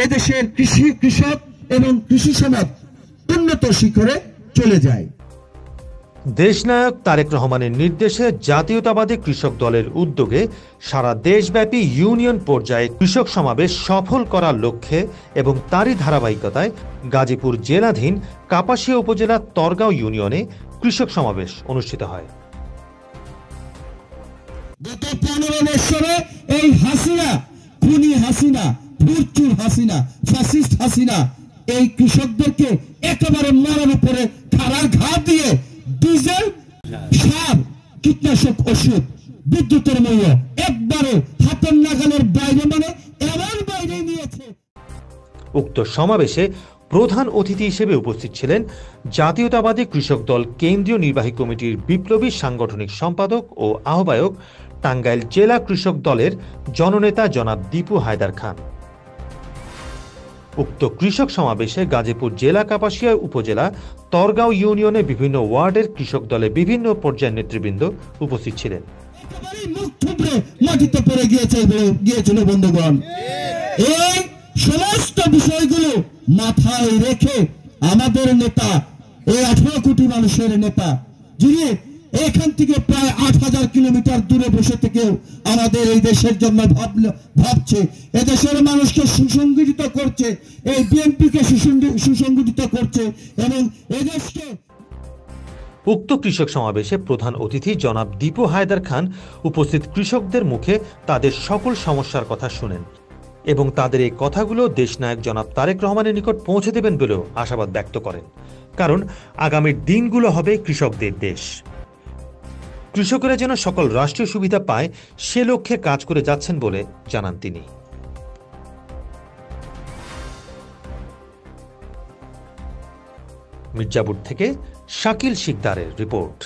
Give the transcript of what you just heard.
এদেশের কৃষক এবং কৃষি সমাজ উন্নত শিখরে চলে যায়। দেশনায়ক তারেক রহমানের নির্দেশে জাতীয়তাবাদী কৃষক দলের উদ্যোগে সারা দেশব্যাপী ইউনিয়ন পর্যায়ে কৃষক সমাবেশ সফল করার লক্ষ্যে এবং তারই ধারাবাহিকতায় গাজীপুর জেলাধীন কাপাসিয়া উপজেলার তরগাঁও ইউনিয়নে কৃষক সমাবেশ অনুষ্ঠিত হয়। গত 15 বছরে এই হাসিনা, খুনি হাসিনা, ভুরচুর হাসিনা, ফ্যাসিস্ট হাসিনা এই কৃষকদেরকে একেবারে মারার উপরে খাড়ার ঘা দিয়ে ডিজেল, সার, কীটনাশক ওষুধ, বিদ্যুতের মূল্য একবারে হাতের নাগালের বাইরে, মানে এমন বাইরে নিয়েছে। উক্ত সমাবেশে প্রধান অতিথি হিসেবে উপস্থিত ছিলেন জাতীয়তাবাদী কৃষক দল কেন্দ্রীয় নির্বাহী কমিটির বিপ্লবী সাংগঠনিক সম্পাদক ও আহ্বায়ক টাঙ্গাইল জেলা কৃষক দলের জননেতা জনাব দীপু হায়দার খান। উক্ত কৃষক সমাবেশে গাজীপুর জেলা কাপাসিয়া উপজেলা তরগাঁও ইউনিয়নে বিভিন্ন ওয়ার্ডের কৃষক দলের বিভিন্ন পর্যায়ের নেতৃবৃন্দ উপস্থিত ছিলেন। মাটিতে পড়ে গিয়েছিল বন্ধুগণ। এই সমস্ত বিষয়গুলো মাথায় রেখে আমাদের নেতা, এই 18 কোটি মানুষের নেতা, যিনি এখান থেকে প্রায় 8000 কিলোমিটার দূরে বসে থেকেও আমাদের এই দেশের জন্য ভাবছে, এদেশের মানুষকে সুসংগঠিত করছে, এই বিএনপিকে সুসংগঠিত করছে এবং এদেশকে। উক্ত কৃষক সমাবেশে প্রধান অতিথি জনাব দীপু হায়দার খান উপস্থিত কৃষকদের মুখে তাদের সকল সমস্যার কথা শুনেন এবং তাদের এই কথাগুলো দেশনায়ক জনাব তারেক রহমানের নিকট পৌঁছে দেবেন বলেও আশাবাদ ব্যক্ত করেন। কারণ আগামীর দিনগুলো হবে কৃষকদের দেশ। কৃষকেরা যেন সকল রাষ্ট্রীয় সুবিধা পায় সে লক্ষ্যে কাজ করে যাচ্ছেন বলে জানান তিনি। মির্জাপুর থেকে শাকিল শিকদারের রিপোর্ট।